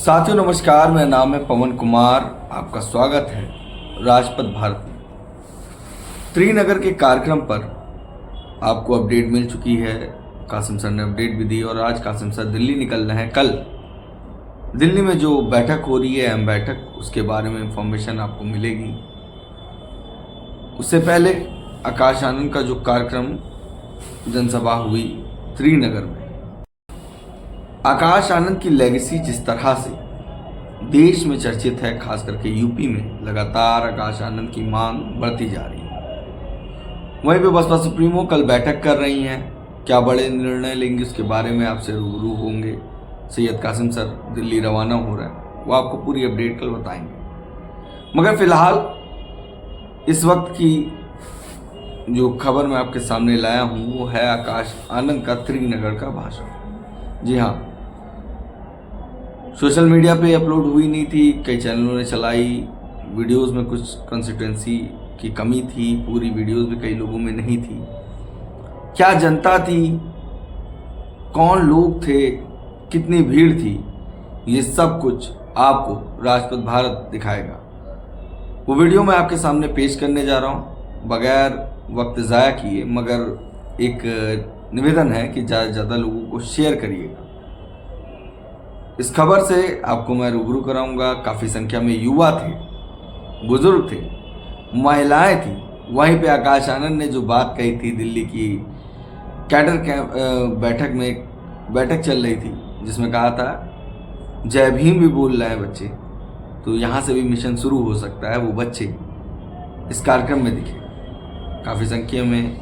साथियों नमस्कार, मेरा नाम है पवन कुमार। आपका स्वागत है राजपथ भारत में। त्रिनगर के कार्यक्रम पर आपको अपडेट मिल चुकी है। कासिम सर ने अपडेट भी दी और आज कासिम सर दिल्ली निकल रहे हैं। कल दिल्ली में जो बैठक हो रही है अहम बैठक, उसके बारे में इंफॉर्मेशन आपको मिलेगी। उससे पहले आकाश आनंद का जो कार्यक्रम जनसभा हुई त्रिनगर में, आकाश आनंद की लेगेसी जिस तरह से देश में चर्चित है, खास करके यूपी में लगातार आकाश आनंद की मांग बढ़ती जा रही है। वहीं पे बसपा सुप्रीमो कल बैठक कर रही हैं। क्या बड़े निर्णय लेंगे उसके बारे में आपसे रूबरू होंगे। सैयद कासिम सर दिल्ली रवाना हो रहा है, वो आपको पूरी अपडेट कल बताएंगे। मगर फिलहाल इस वक्त की जो खबर मैं आपके सामने लाया हूं वो है आकाश आनंद का त्रिनगर का भाषण। जी हाँ, सोशल मीडिया पे अपलोड हुई नहीं थी, कई चैनलों ने चलाई। वीडियोस में कुछ कंसिस्टेंसी की कमी थी, पूरी वीडियोस भी कई लोगों में नहीं थी। क्या जनता थी, कौन लोग थे, कितनी भीड़ थी, ये सब कुछ आपको राजपथ भारत दिखाएगा। वो वीडियो मैं आपके सामने पेश करने जा रहा हूँ बगैर वक्त ज़ाया किए। मगर एक निवेदन है कि ज़्यादा से ज़्यादा लोगों को शेयर करिएगा। इस खबर से आपको मैं रूबरू कराऊंगा। काफ़ी संख्या में युवा थे, बुजुर्ग थे, महिलाएं थी। वहीं पे आकाश आनंद ने जो बात कही थी, दिल्ली की कैडर बैठक में एक बैठक चल रही थी जिसमें कहा था जय भीम भी बोल रहे हैं बच्चे, तो यहाँ से भी मिशन शुरू हो सकता है। वो बच्चे इस कार्यक्रम में दिखे, काफ़ी संख्या में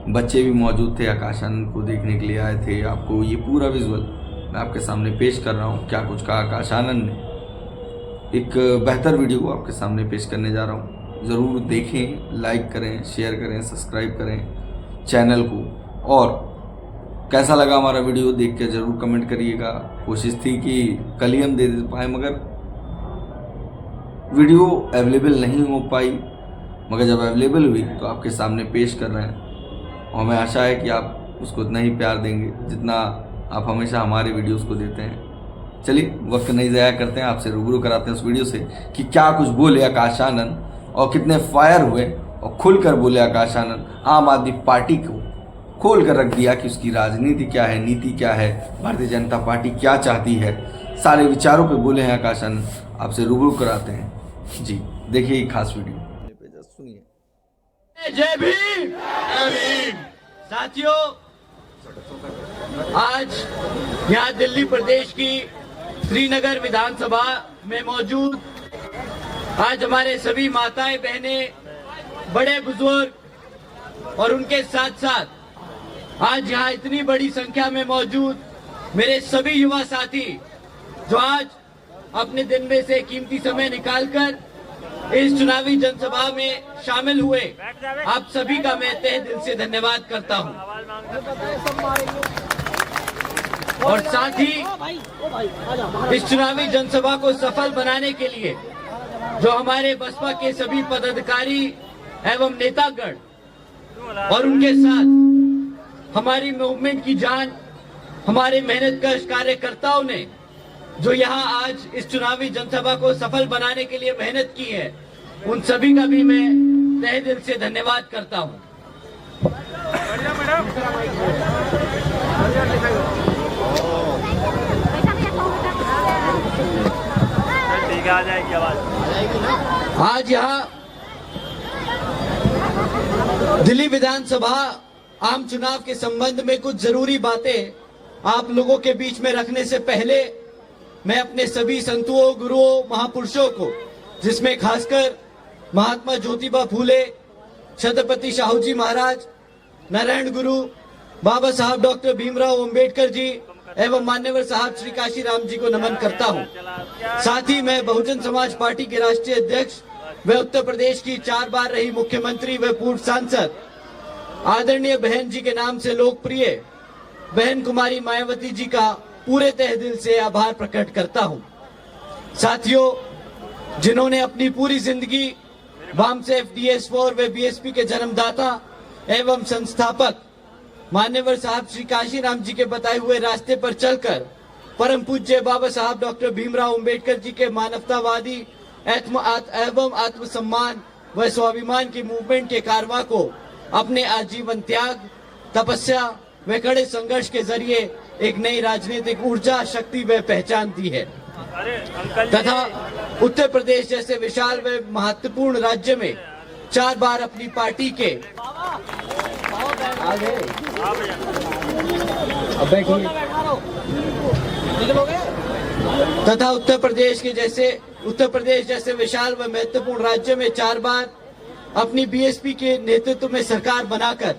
बच्चे भी मौजूद थे, आकाश आनंद को देखने के लिए आए थे। आपको ये पूरा विजुअल मैं आपके सामने पेश कर रहा हूँ, क्या कुछ कहा आकाश आनंद ने। एक बेहतर वीडियो आपके सामने पेश करने जा रहा हूँ, ज़रूर देखें, लाइक करें, शेयर करें, सब्सक्राइब करें चैनल को। और कैसा लगा हमारा वीडियो देख के ज़रूर कमेंट करिएगा। कोशिश थी कि कल ही हम दे पाए, मगर वीडियो अवेलेबल नहीं हो पाई। मगर जब अवेलेबल हुई तो आपके सामने पेश कर रहे हैं और हमें आशा है कि आप उसको उतना ही प्यार देंगे जितना आप हमेशा हमारे वीडियोस को देते हैं। चलिए वक्त नहीं ज़ाया करते हैं, आपसे रूबरू कराते हैं उस वीडियो से कि क्या कुछ बोले आकाश आनंद और कितने फायर हुए और खुलकर बोले आकाश आनंद। आम आदमी पार्टी को खोल कर रख दिया कि उसकी राजनीति क्या है, नीति क्या है, भारतीय जनता पार्टी क्या चाहती है। सारे विचारों पे बोले हैं आकाश आनंद, आपसे रूबरू कराते हैं। जी देखिए ये खास वीडियो, सुनिए। जय भीम, जय भीम। साथियों, आज यहाँ दिल्ली प्रदेश की श्रीनगर विधानसभा में मौजूद आज हमारे सभी माताएं, बहनें, बड़े बुजुर्ग और उनके साथ साथ आज यहाँ इतनी बड़ी संख्या में मौजूद मेरे सभी युवा साथी जो आज अपने दिन में से कीमती समय निकालकर इस चुनावी जनसभा में शामिल हुए, आप सभी का मैं तहे दिल से धन्यवाद करता हूं। और साथ ही इस चुनावी जनसभा को सफल बनाने के लिए जो हमारे बसपा के सभी पदाधिकारी एवं नेतागण और उनके साथ हमारी मूवमेंट की जान, हमारे मेहनतकश कार्यकर्ताओं ने जो यहाँ आज इस चुनावी जनसभा को सफल बनाने के लिए मेहनत की है, उन सभी का भी मैं तहे दिल से धन्यवाद करता हूँ। आ जाएगी आवाज। आज यहाँ दिल्ली विधानसभा आम चुनाव के संबंध में कुछ जरूरी बातें आप लोगों के बीच में रखने से पहले मैं अपने सभी संतों, गुरुओं, महापुरुषों को, जिसमें खासकर महात्मा ज्योतिबा फूले, छत्रपति शाहू जी महाराज, नारायण गुरु, बाबा साहब डॉक्टर भीमराव अंबेडकर जी एवं मान्यवर साहब श्री काशी राम जी को नमन करता हूं। साथ ही मैं बहुजन समाज पार्टी के राष्ट्रीय अध्यक्ष व उत्तर प्रदेश की 4 बार रही मुख्यमंत्री व पूर्व सांसद आदरणीय बहन जी के नाम से लोकप्रिय बहन कुमारी मायावती जी का पूरे तहे दिल से आभार प्रकट करता हूं। साथियों, जिन्होंने अपनी पूरी जिंदगी वामसेफ, DS4 व बीएसपी के जन्मदाता एवं संस्थापक मान्यवर साहब श्री काशी राम जी के बताए हुए रास्ते पर चलकर परम पूज्य बाबा साहब डॉक्टर भीमराव अंबेडकर जी के मानवतावादी एवं आत्मसम्मान व स्वाभिमान की मूवमेंट के कारवां को अपने आजीवन त्याग, तपस्या व कड़े संघर्ष के जरिए एक नई राजनीतिक ऊर्जा, शक्ति व पहचान दी है तथा उत्तर प्रदेश जैसे विशाल व महत्वपूर्ण राज्य में 4 बार अपनी पार्टी के तथा उत्तर प्रदेश जैसे विशाल व महत्वपूर्ण राज्य में 4 बार अपनी बीएसपी के नेतृत्व में सरकार बनाकर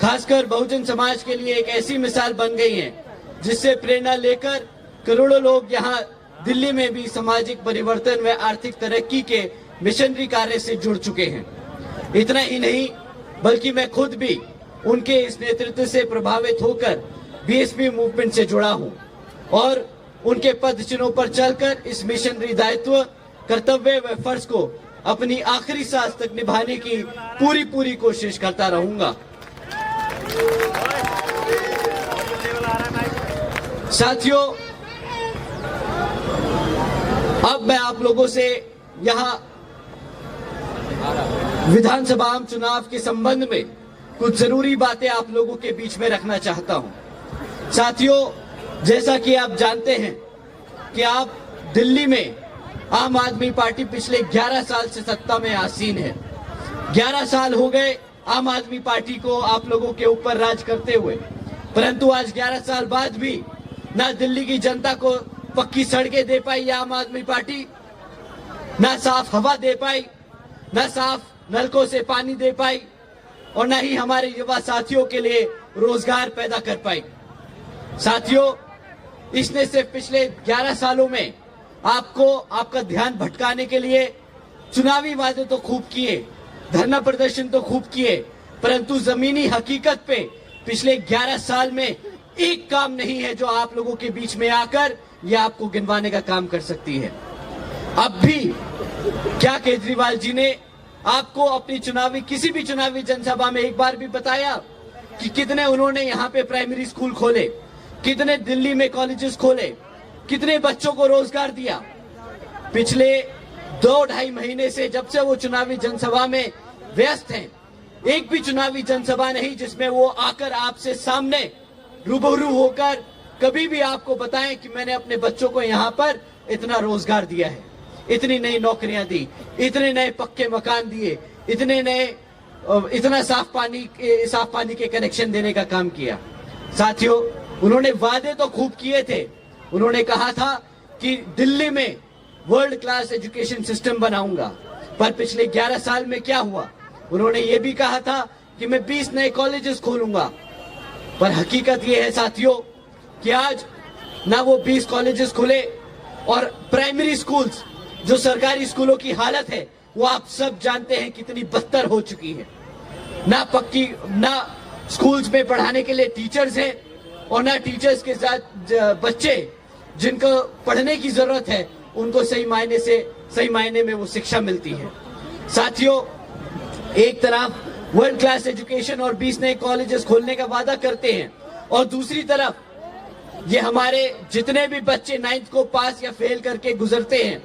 खासकर बहुजन समाज के लिए एक ऐसी मिसाल बन गई है जिससे प्रेरणा लेकर करोड़ों लोग यहाँ दिल्ली में भी सामाजिक परिवर्तन व आर्थिक तरक्की के मिशनरी कार्य से जुड़ चुके हैं। इतना ही नहीं बल्कि मैं खुद भी उनके इस नेतृत्व से प्रभावित होकर बीएसपी मूवमेंट से जुड़ा हूं और उनके पद चिन्हों पर चलकर इस मिशनरी दायित्व, कर्तव्य व फर्ज को अपनी आखिरी सांस तक निभाने की पूरी कोशिश करता रहूंगा। साथियों, अब मैं आप लोगों से यहाँ विधानसभा आम चुनाव के संबंध में कुछ जरूरी बातें आप लोगों के बीच में रखना चाहता हूं। साथियों, जैसा कि आप जानते हैं कि आप दिल्ली में आम आदमी पार्टी पिछले 11 साल से सत्ता में आसीन है। 11 साल हो गए आम आदमी पार्टी को आप लोगों के ऊपर राज करते हुए, परंतु आज 11 साल बाद भी ना दिल्ली की जनता को पक्की सड़कें दे पाई आम आदमी पार्टी, ना साफ हवा दे पाई, ना साफ नलकों से पानी दे पाई और ना ही हमारे युवा साथियों के लिए रोजगार पैदा कर पाई। साथियों, इसने सिर्फ पिछले 11 सालों में आपको आपका ध्यान भटकाने के लिए चुनावी वादे तो खूब किए, धरना प्रदर्शन तो खूब किए, परंतु जमीनी हकीकत पे पिछले 11 साल में एक काम नहीं है जो आप लोगों के बीच में आकर ये आपको गिनवाने का काम कर सकती है। अब भी क्या केजरीवाल जी ने आपको अपनी किसी भी चुनावी जनसभा में एक बार भी बताया कि कितने उन्होंने यहाँ पे प्राइमरी स्कूल खोले, कितने दिल्ली में कॉलेजेस खोले, कितने बच्चों को रोजगार दिया? पिछले 2-2.5 महीने से जब से वो चुनावी जनसभा में व्यस्त हैं, एक भी चुनावी जनसभा नहीं जिसमें वो आकर आपसे सामने रूबरू होकर कभी भी आपको बताएं कि मैंने अपने बच्चों को यहाँ पर इतना रोजगार दिया है, इतनी नई नौकरियां दी, इतने नए पक्के मकान दिए, इतना साफ पानी के कनेक्शन देने का काम किया। साथियों, उन्होंने वादे तो खूब किए थे। उन्होंने कहा था कि दिल्ली में वर्ल्ड क्लास एजुकेशन सिस्टम बनाऊंगा, पर पिछले 11 साल में क्या हुआ? उन्होंने ये भी कहा था कि मैं 20 नए कॉलेजेस खोलूंगा, पर हकीकत ये है साथियों कि आज ना वो 20 कॉलेजेस खुले और प्राइमरी स्कूल्स, जो सरकारी स्कूलों की हालत है वो आप सब जानते हैं कितनी बदतर हो चुकी है। ना स्कूल्स में पढ़ाने के लिए टीचर्स हैं और ना टीचर्स के साथ बच्चे जिनको पढ़ने की जरूरत है उनको सही मायने में वो शिक्षा मिलती है। साथियों, एक तरफ वर्ल्ड क्लास एजुकेशन और 20 नए कॉलेजेस खोलने का वादा करते हैं और दूसरी तरफ ये हमारे जितने भी बच्चे 9th को पास या फेल करके गुजरते हैं,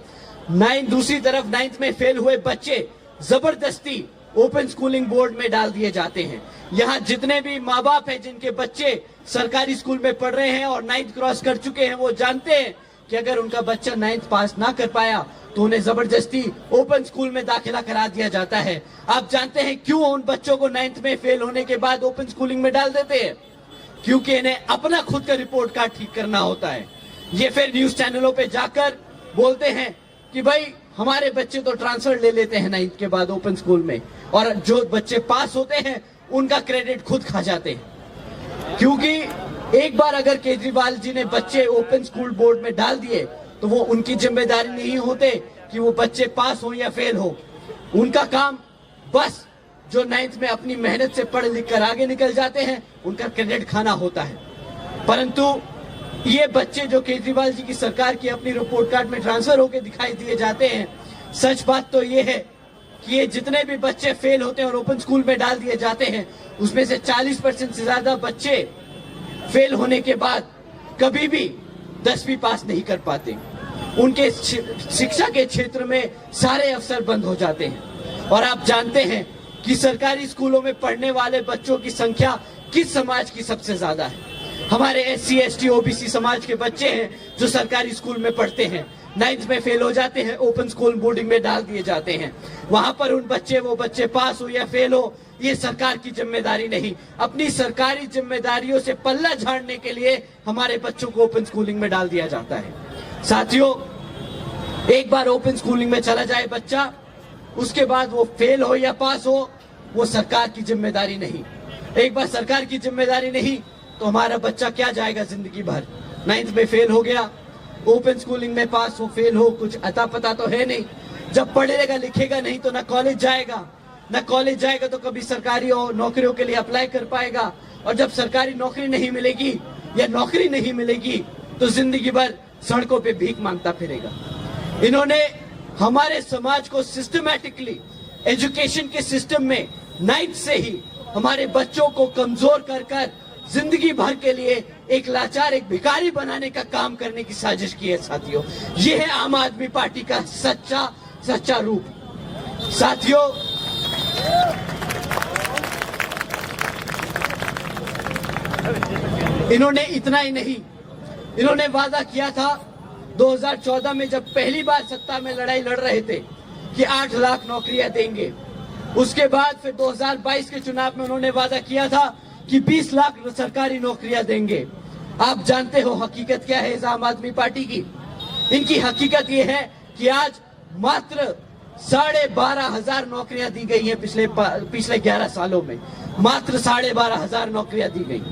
दूसरी तरफ 9th में फेल हुए बच्चे जबरदस्ती ओपन स्कूलिंग बोर्ड में डाल दिए जाते हैं। यहाँ जितने भी माँ बाप हैं जिनके बच्चे सरकारी स्कूल में पढ़ रहे हैं और 9th क्रॉस कर चुके हैं, वो जानते हैं कि अगर उनका बच्चा 9th पास ना कर पाया तो उन्हें जबरदस्ती ओपन स्कूल में दाखिला करा दिया जाता है। आप जानते हैं क्यों उन बच्चों को 9th में फेल होने के बाद ओपन स्कूलिंग में डाल देते हैं? क्योंकि इन्हें अपना खुद का रिपोर्ट कार्ड ठीक करना होता है। ये फिर न्यूज चैनलों पे जाकर बोलते हैं कि भाई हमारे बच्चे तो ट्रांसफर ले लेते हैं 9th के बाद ओपन स्कूल में, और जो बच्चे पास होते हैं उनका क्रेडिट खुद खा जाते हैं। क्योंकि एक बार अगर केजरीवाल जी ने बच्चे ओपन स्कूल बोर्ड में डाल दिए तो वो उनकी जिम्मेदारी नहीं होते कि वो बच्चे पास हो या फेल हो। उनका काम बस जो 9th में अपनी मेहनत से पढ़ लिख कर आगे निकल जाते हैं उनका क्रेडिट खाना होता है। परंतु ये बच्चे जो केजरीवाल जी की सरकार की अपनी रिपोर्ट कार्ड में ट्रांसफर होकर दिखाई दिए जाते हैं, सच बात तो ये है कि ये जितने भी बच्चे फेल होते हैं और ओपन स्कूल में डाल दिए जाते हैं उसमें से 40% से ज्यादा बच्चे फेल होने के बाद कभी भी 10वीं पास नहीं कर पाते, उनके शिक्षा के क्षेत्र में सारे अवसर बंद हो जाते हैं। और आप जानते हैं कि सरकारी स्कूलों में पढ़ने वाले बच्चों की संख्या किस समाज की सबसे ज्यादा है? हमारे SC ST OBC समाज के बच्चे हैं जो सरकारी स्कूल में पढ़ते हैं, 9th में फेल हो जाते हैं, ओपन स्कूल बोर्डिंग में डाल दिए जाते हैं। वहां पर वो बच्चे पास हो या फेल हो, ये सरकार की जिम्मेदारी नहीं। अपनी सरकारी जिम्मेदारियों से पल्ला झाड़ने के लिए हमारे बच्चों को ओपन स्कूलिंग में डाल दिया जाता है। साथियों, एक बार ओपन स्कूलिंग में चला जाए बच्चा, उसके बाद वो फेल हो या पास हो, वो सरकार की जिम्मेदारी नहीं। एक बार सरकार की जिम्मेदारी नहीं तो हमारा बच्चा क्या जाएगा जिंदगी भर? 9th में फेल हो गया, ओपन स्कूलिंग में पास हो फेल हो, कुछ अता पता तो है नहीं। जब पढ़ेगा लिखेगा नहीं तो ना कॉलेज जाएगा तो कभी सरकारी नौकरियों के लिए अप्लाई कर पाएगा, और जब सरकारी नौकरी नहीं मिलेगी या नौकरी नहीं मिलेगी तो जिंदगी भर सड़कों पे भीख मांगता फिरेगा। इन्होंने हमारे समाज को सिस्टमैटिकली एजुकेशन के सिस्टम में 9th से ही हमारे बच्चों को कमजोर कर जिंदगी भर के लिए एक लाचार, एक भिखारी बनाने का काम करने की साजिश की है। साथियों, ये है आम आदमी पार्टी का सच्चा रूप। साथियों, इन्होंने इतना ही नहीं, इन्होंने वादा किया था 2014 में जब पहली बार सत्ता में लड़ाई लड़ रहे थे कि 8 लाख नौकरियां देंगे। उसके बाद फिर 2022 के चुनाव में उन्होंने वादा किया था कि 20 लाख सरकारी नौकरियां देंगे। आप जानते हो हकीकत क्या है इस आम आदमी पार्टी की? इनकी हकीकत ये है कि आज मात्र 12,500 नौकरियां दी गई हैं पिछले 11 सालों में। मात्र 12,500 नौकरियां दी गई।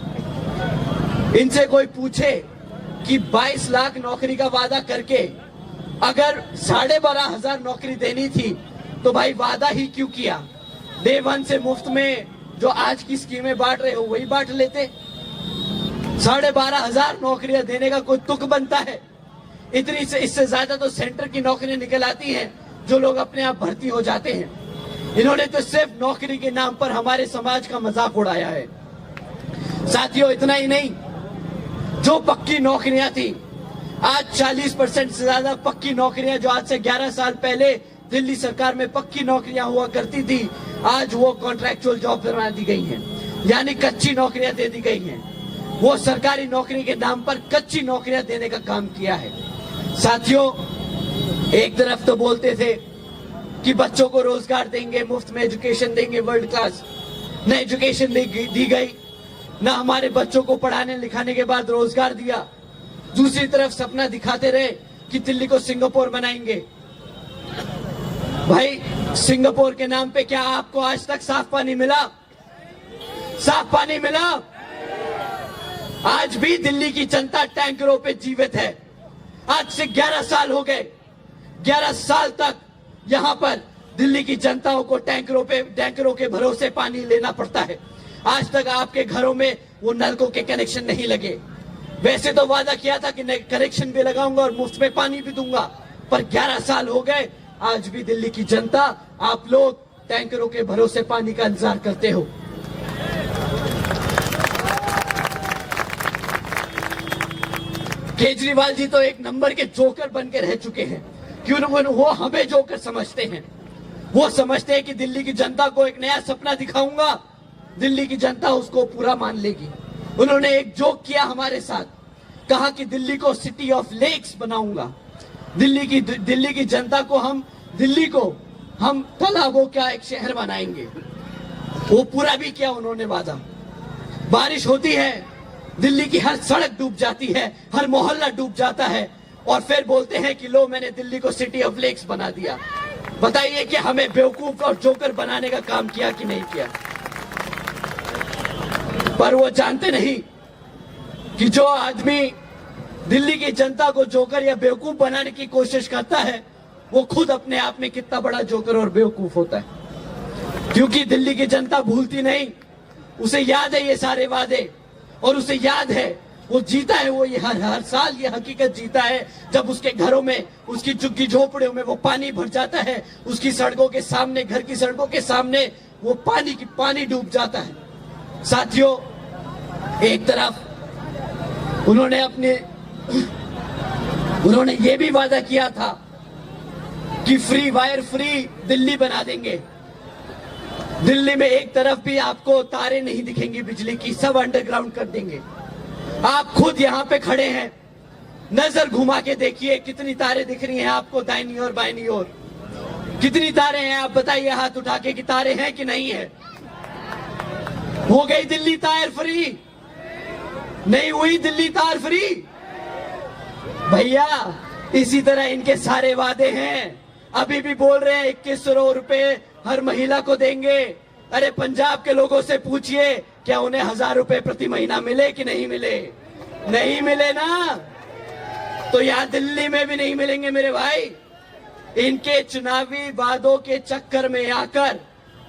इनसे कोई पूछे कि 22 लाख नौकरी का वादा करके अगर 12,500 नौकरी देनी थी तो भाई वादा ही क्यों किया? डे 1 से मुफ्त में जो आज की स्कीमें बांट रहे हो वही बांट लेते। 12,500 नौकरियां देने का कोई तुक बनता है? इतनी से इससे ज्यादा तो सेंटर की नौकरियां निकल आती हैं जो लोग अपने आप भर्ती हो जाते हैं। इन्होंने तो सिर्फ नौकरी के नाम पर हमारे समाज का मजाक उड़ाया है। साथियों, इतना ही नहीं, जो पक्की नौकरियां थी, आज 40% से ज्यादा पक्की नौकरियां जो आज से 11 साल पहले दिल्ली सरकार में पक्की नौकरियां हुआ करती थी, आज वो कॉन्ट्रैक्चुअल जॉब बना दी गई हैं, यानी कच्ची नौकरियां दे दी गई हैं। वो सरकारी नौकरी के नाम पर कच्ची नौकरियां देने का काम किया है। साथियों, एक तरफ तो बोलते थे कि बच्चों को रोजगार देंगे, मुफ्त में एजुकेशन देंगे वर्ल्ड क्लास, न एजुकेशन दी गई, न हमारे बच्चों को पढ़ाने लिखाने के बाद रोजगार दिया। दूसरी तरफ सपना दिखाते रहे कि दिल्ली को सिंगापुर बनाएंगे। भाई, सिंगापुर के नाम पे क्या आपको आज तक साफ पानी मिला? साफ पानी मिला? आज भी दिल्ली की जनता टैंकरों पे जीवित है। आज से 11 साल हो गए, 11 साल तक यहां पर दिल्ली की जनताओं को टैंकरों के भरोसे पानी लेना पड़ता है। आज तक आपके घरों में वो नलकों के कनेक्शन नहीं लगे। वैसे तो वादा किया था कि कनेक्शन भी लगाऊंगा और मुफ्त में पानी भी दूंगा, पर 11 साल हो गए, आज भी दिल्ली की जनता, आप लोग टैंकरों के भरोसे पानी का इंतजार करते हो। केजरीवाल जी तो एक नंबर के जोकर बन के रह चुके हैं। क्यों? वो हमें जोकर समझते हैं। वो समझते हैं कि दिल्ली की जनता को एक नया सपना दिखाऊंगा, दिल्ली की जनता उसको पूरा मान लेगी। उन्होंने एक जोक किया हमारे साथ, कहा कि दिल्ली को सिटी ऑफ लेक्स बनाऊंगा। दिल्ली की जनता को हम तालाबों का एक शहर बनाएंगे। वो पूरा भी किया उन्होंने वादा। बारिश होती है, दिल्ली की हर सड़क डूब जाती है, हर मोहल्ला डूब जाता है, और फिर बोलते हैं कि लो, मैंने दिल्ली को सिटी ऑफ लेक्स बना दिया। बताइए कि हमें बेवकूफ और जोकर बनाने का काम किया कि नहीं किया? पर वो जानते नहीं कि जो आदमी दिल्ली की जनता को जोकर या बेवकूफ बनाने की कोशिश करता है, वो खुद अपने आप में कितना बड़ा जोकर और बेवकूफ होता है। क्योंकि दिल्ली की जनता भूलती नहीं, उसे याद है ये सारे वादे, और उसे याद है, वो जीता है, वो ये हर साल ये हकीकत जीता है जब उसके घरों में, उसकी झुग्गी झोपड़ियों में वो पानी भर जाता है, उसकी सड़कों के सामने, घर की सड़कों के सामने वो पानी डूब जाता है। साथियों, एक तरफ उन्होंने अपने उन्होंने ये भी वादा किया था कि फ्री वायर फ्री दिल्ली बना देंगे। दिल्ली में एक तरफ भी आपको तारे नहीं दिखेंगी बिजली की, सब अंडरग्राउंड कर देंगे। आप खुद यहाँ पे खड़े हैं, नजर घुमा के देखिए कितनी तारे दिख रही हैं आपको दाहिनी और बाईनी ओर। कितनी तारे हैं आप बताइए हाथ उठा के कि तारे हैं कि नहीं है। हो गई दिल्ली तार फ्री? नहीं हुई दिल्ली तार फ्री भैया। इसी तरह इनके सारे वादे हैं। अभी भी बोल रहे हैं 2100 रुपए हर महिला को देंगे। अरे पंजाब के लोगों से पूछिए क्या उन्हें 1000 रुपए प्रति महीना मिले कि नहीं मिले? नहीं मिले ना, तो यहाँ दिल्ली में भी नहीं मिलेंगे मेरे भाई। इनके चुनावी वादों के चक्कर में आकर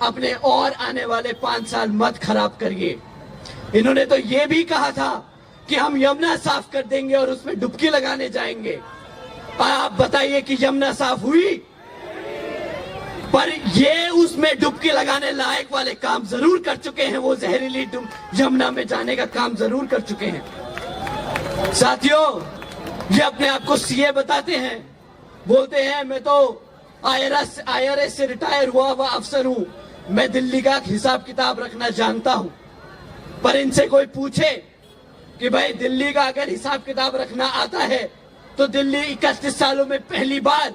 अपने और आने वाले 5 साल मत खराब करिए। इन्होंने तो ये भी कहा था कि हम यमुना साफ कर देंगे और उसमें डुबकी लगाने जाएंगे। आप बताइए कि यमुना साफ हुई? पर ये उसमें डुबकी लगाने लायक वाले काम जरूर कर चुके हैं। वो जहरीली यमुना में जाने का काम जरूर कर चुके हैं। साथियों, ये अपने आप को सीए बताते हैं, बोलते हैं मैं तो आईआरएस से रिटायर हुआ अफसर हूं, मैं दिल्ली का हिसाब किताब रखना जानता हूं। पर इनसे कोई पूछे कि भाई दिल्ली का अगर हिसाब किताब रखना आता है तो दिल्ली 31 सालों में पहली बार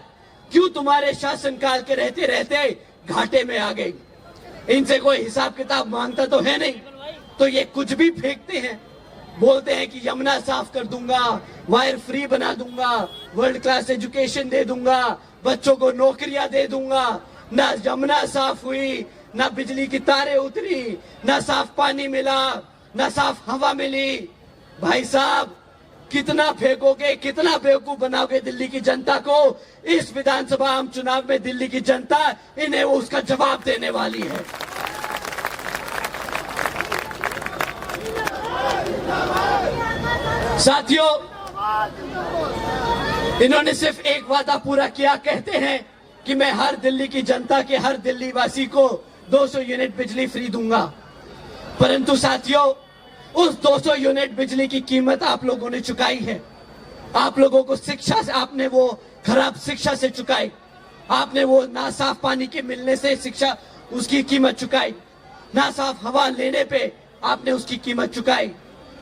क्यों तुम्हारे शासनकाल के रहते रहते घाटे में आ गई? इनसे कोई हिसाब किताब मांगता तो है नहीं, तो ये कुछ भी फेंकते हैं। बोलते हैं कि यमुना साफ कर दूंगा, वायर फ्री बना दूंगा, वर्ल्ड क्लास एजुकेशन दे दूंगा, बच्चों को नौकरियां दे दूंगा। ना यमुना साफ हुई, ना बिजली की तारें उतरी, ना साफ पानी मिला, ना साफ हवा मिली। भाई साहब, कितना फेंकोगे, कितना बेवकूफ बनाओगे दिल्ली की जनता को? इस विधानसभा आम चुनाव में दिल्ली की जनता इन्हें उसका जवाब देने वाली है। साथियों, इन्होंने सिर्फ एक वादा पूरा किया। कहते हैं कि मैं हर दिल्ली की जनता के, हर दिल्ली वासी को 200 यूनिट बिजली फ्री दूंगा। परंतु साथियों, उस 200 यूनिट बिजली की कीमत आप लोगों ने चुकाई है। आप लोगों को शिक्षा से, आपने वो खराब शिक्षा से चुकाई। आपने वो ना साफ पानी के मिलने से शिक्षा उसकी कीमत चुकाई, ना साफ हवा लेने पे आपने उसकी कीमत चुकाई,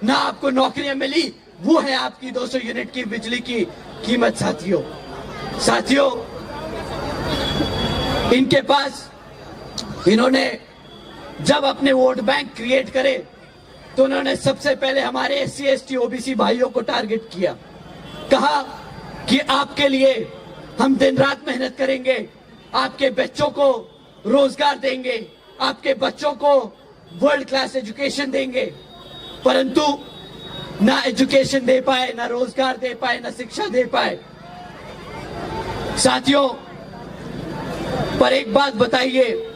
ना आपको नौकरियां मिली। वो है आपकी 200 यूनिट की बिजली की कीमत। साथियों, इनके पास, इन्होंने जब अपने वोट बैंक क्रिएट करे तो उन्होंने सबसे पहले हमारे SC ST OBC भाइयों को टारगेट किया। कहा कि आपके लिए हम दिन रात मेहनत करेंगे, आपके बच्चों को रोजगार देंगे, आपके बच्चों को वर्ल्ड क्लास एजुकेशन देंगे। परंतु ना एजुकेशन दे पाए, ना रोजगार दे पाए, ना शिक्षा दे पाए। साथियों, पर एक बात बताइए,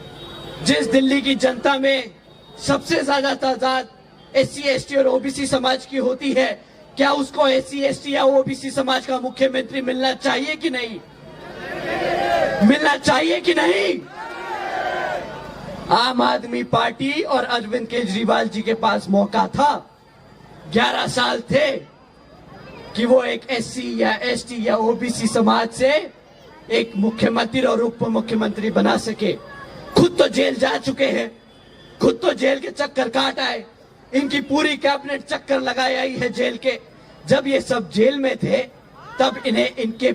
जिस दिल्ली की जनता में सबसे ज्यादा तादाद SC ST और OBC समाज की होती है, क्या उसको SC ST या OBC समाज का मुख्यमंत्री मिलना चाहिए कि नहीं? मिलना चाहिए कि नहीं? आम आदमी पार्टी और अरविंद केजरीवाल जी के पास मौका था, 11 साल थे कि वो एक SC या ST या OBC समाज से एक मुख्यमंत्री और उप मुख्यमंत्री बना सके। खुद तो जेल जा चुके हैं, खुद तो जेल के चक्कर काट आए। इनकी पूरी कैबिनेट चक्कर लगाई आई है जेल के। जब ये सब जेल में थे तब इन्हें इनके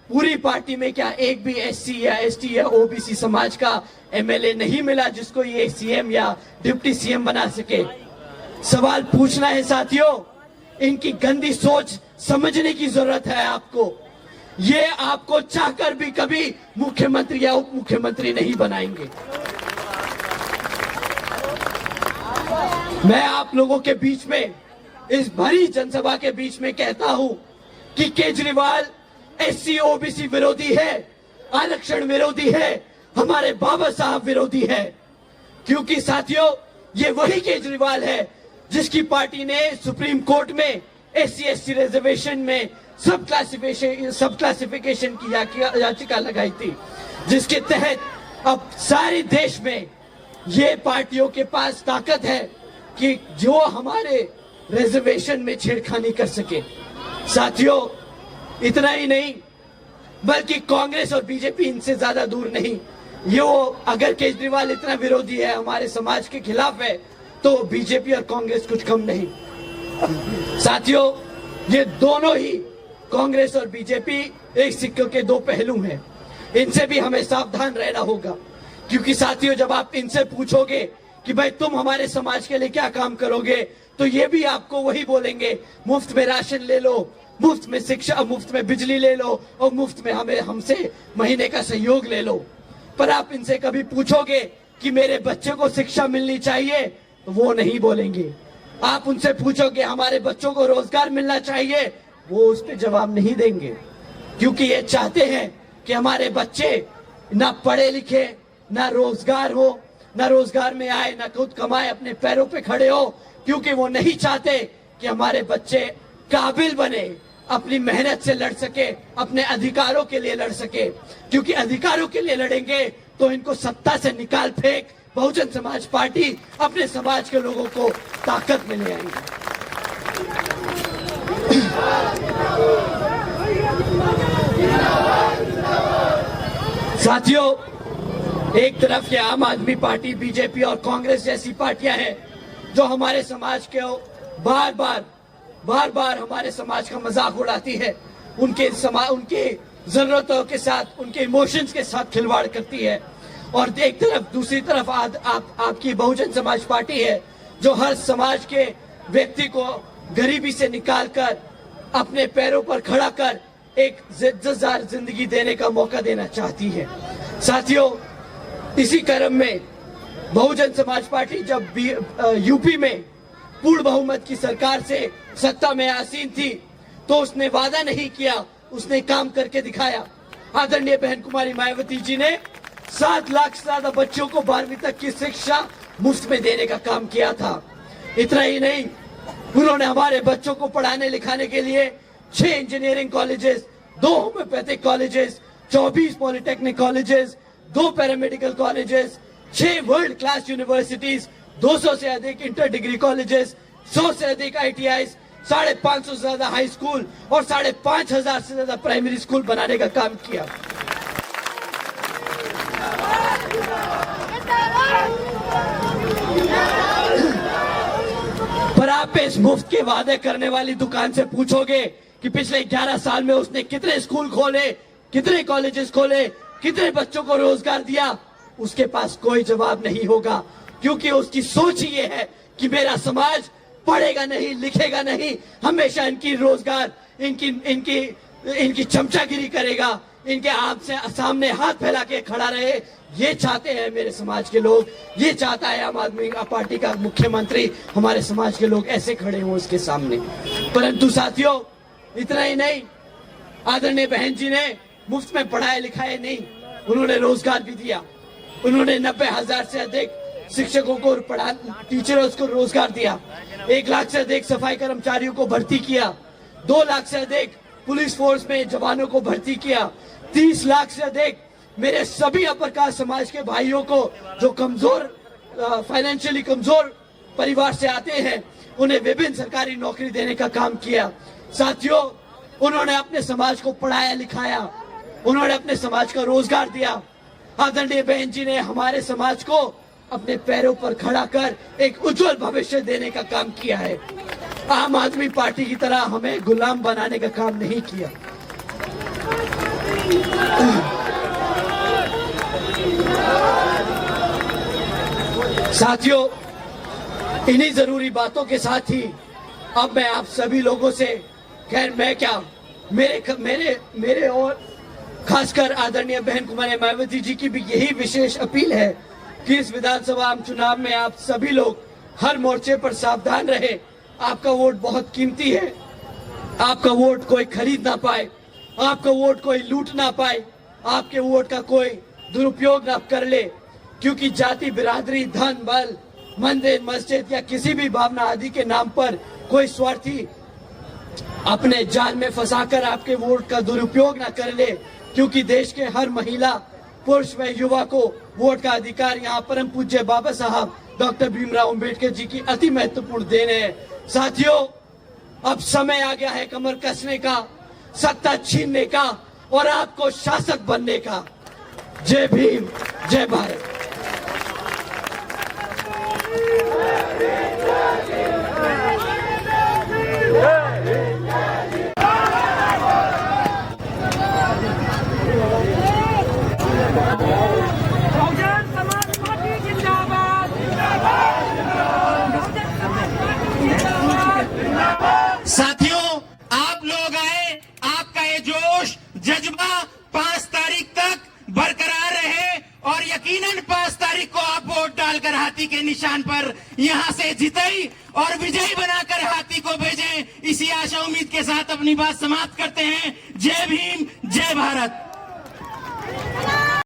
पूरी पार्टी में क्या एक भी SC या ST या OBC समाज का MLA नहीं मिला जिसको ये CM या डिप्टी CM बना सके? सवाल पूछना है साथियों, इनकी गंदी सोच समझने की जरूरत है आपको। ये आपको चाहकर भी कभी मुख्यमंत्री या उप मुख्यमंत्री नहीं बनाएंगे। मैं आप लोगों के बीच में, इस भरी जनसभा के बीच में कहता हूं कि केजरीवाल SC OBC विरोधी है, आरक्षण विरोधी है, हमारे बाबा साहब विरोधी है। क्योंकि साथियों, ये वही केजरीवाल है जिसकी पार्टी ने सुप्रीम कोर्ट में SC ST रिजर्वेशन में सब क्लासिफिकेशन की याचिका लगाई थी, जिसके तहत अब सारे देश में ये पार्टियों के पास ताकत है कि जो हमारे रिजर्वेशन में छेड़खानी कर सके। साथियों, इतना ही नहीं, बल्कि कांग्रेस और बीजेपी इनसे ज्यादा दूर नहीं। ये अगर केजरीवाल इतना विरोधी है, हमारे समाज के खिलाफ है, तो बीजेपी और कांग्रेस कुछ कम नहीं। साथियों, ये दोनों ही, कांग्रेस और बीजेपी, एक सिक्के के दो पहलू हैं। इनसे भी हमें सावधान रहना होगा, क्योंकि साथियों, जब आप इनसे पूछोगे कि भाई तुम हमारे समाज के लिए क्या काम करोगे, तो ये भी आपको वही बोलेंगे, मुफ्त में राशन ले लो, मुफ्त में शिक्षा, मुफ्त में बिजली ले लो, और मुफ्त में हमसे महीने का सहयोग ले लो। पर आप इनसे कभी पूछोगे कि मेरे बच्चे को शिक्षा मिलनी चाहिए, तो वो नहीं बोलेंगे। आप उनसे पूछोगे हमारे बच्चों को रोजगार मिलना चाहिए, वो उस पर जवाब नहीं देंगे, क्योंकि ये चाहते हैं कि हमारे बच्चे ना पढ़े लिखे, ना रोजगार हो, ना रोजगार में आए, ना खुद कमाए, अपने पैरों पे खड़े हो, क्योंकि वो नहीं चाहते कि हमारे बच्चे काबिल बने, अपनी मेहनत से लड़ सके, अपने अधिकारों के लिए लड़ सके। क्योंकि अधिकारों के लिए लड़ेंगे तो इनको सत्ता से निकाल फेंक बहुजन समाज पार्टी अपने समाज के लोगों को ताकत में ले आएंगे। साथियों, एक तरफ ये आम आदमी पार्टी, बीजेपी और कांग्रेस जैसी पार्टियां हैं जो हमारे समाज के बार बार हमारे समाज का मजाक उड़ाती है, उनके जरूरतों के साथ, उनके इमोशंस के साथ खिलवाड़ करती है। और एक तरफ, दूसरी तरफ आपकी बहुजन समाज पार्टी है जो हर समाज के व्यक्ति को गरीबी से निकालकर अपने पैरों पर खड़ा कर एक इज्जतदार जिंदगी देने का मौका देना चाहती है। साथियों, इसी क्रम में बहुजन समाज पार्टी जब यूपी में पूर्ण बहुमत की सरकार से सत्ता में आसीन थी, तो उसने वादा नहीं किया, उसने काम करके दिखाया। आदरणीय बहन कुमारी मायावती जी ने 7 लाख से ज्यादा बच्चों को 12वीं तक की शिक्षा मुफ्त में देने का काम किया था। इतना ही नहीं, उन्होंने हमारे बच्चों को पढ़ाने लिखाने के लिए 6 engineering colleges, 2 homeopathic colleges, 24 polytechnic colleges, 2 paramedical colleges, 6 world class universities, 200 से अधिक इंटर डिग्री कॉलेजेस, 100 से अधिक ITIs, 550 से ज्यादा हाई स्कूल और 5,500 से ज्यादा प्राइमरी स्कूल बनाने का काम किया। पर आप इस मुफ्त के वादे करने वाली दुकान से पूछोगे कि पिछले 11 साल में उसने कितने स्कूल खोले, कितने कॉलेजेस खोले, कितने बच्चों को रोजगार दिया, उसके पास कोई जवाब नहीं होगा, क्योंकि उसकी सोच ही ये है कि मेरा समाज पढ़ेगा नहीं, लिखेगा नहीं, हमेशा इनकी रोजगार, इनकी चमचागिरी करेगा, इनके सामने हाथ फैला के खड़ा रहे। ये चाहते हैं मेरे समाज के लोग, ये चाहता है आम आदमी पार्टी का मुख्यमंत्री हमारे समाज के लोग ऐसे खड़े हों उसके सामने। परंतु साथियों, इतना ही नहीं, आदरणीय बहन जी ने मुफ्त में पढ़ाया लिखाया नहीं, उन्होंने रोजगार भी दिया। उन्होंने 90,000 से अधिक शिक्षकों को टीचरों को रोजगार दिया, 1 लाख से अधिक सफाई कर्मचारियों को भर्ती किया, 2 लाख से अधिक पुलिस फोर्स में जवानों को भर्ती किया, 30 लाख से अधिक मेरे सभी अपर कास्ट समाज के भाइयों को जो कमजोर, फाइनेंशियली कमजोर परिवार से आते हैं, उन्हें विभिन्न सरकारी नौकरी देने का काम किया। साथियों, उन्होंने अपने समाज को पढ़ाया लिखाया, उन्होंने अपने समाज का रोजगार दिया। आदरणीय बहन जी ने हमारे समाज को अपने पैरों पर खड़ा कर एक उज्जवल भविष्य देने का काम किया है। आम आदमी पार्टी की तरह हमें गुलाम बनाने का काम नहीं किया। साथियों, इन्हीं जरूरी बातों के साथ ही अब मैं आप सभी लोगों से, खैर मैं क्या, मेरे और खासकर आदरणीय बहन कुमारी मायावती जी की भी यही विशेष अपील है कि इस विधानसभा आम चुनाव में आप सभी लोग हर मोर्चे पर सावधान रहे। आपका वोट बहुत कीमती है, आपका वोट कोई खरीद ना पाए, आपका वोट कोई लूट ना पाए, आपके वोट का कोई दुरुपयोग ना कर ले, क्योंकि जाति, बिरादरी, धन, बल, मंदिर, मस्जिद या किसी भी भावना आदि के नाम पर कोई स्वार्थी अपने जाल में फंसाकर आपके वोट का दुरुपयोग ना कर ले, क्योंकि देश के हर महिला, पुरुष व युवा को वोट का अधिकार यहाँ परम पूज्य बाबा साहब डॉक्टर भीमराव अंबेडकर जी की अति महत्वपूर्ण देन है। साथियों, अब समय आ गया है कमर कसने का, सत्ता छीनने का और आपको शासक बनने का। जय भीम, जय भारत। बहुजन समाज पार्टी जिंदाबाद। बहुजन समाज पार्टी जिंदाबाद। साथियों, आप लोग आए, आपका ये जोश जज्बा 5 तारीख तक बरकरार रहे और यकीनन 5 तारीख को आप वोट डालकर हाथी के निशान पर यहां से जिताई और विजयी बनाकर हाथी को भेजें। इसी आशा उम्मीद के साथ अपनी बात समाप्त करते हैं। जय भीम, जय भारत।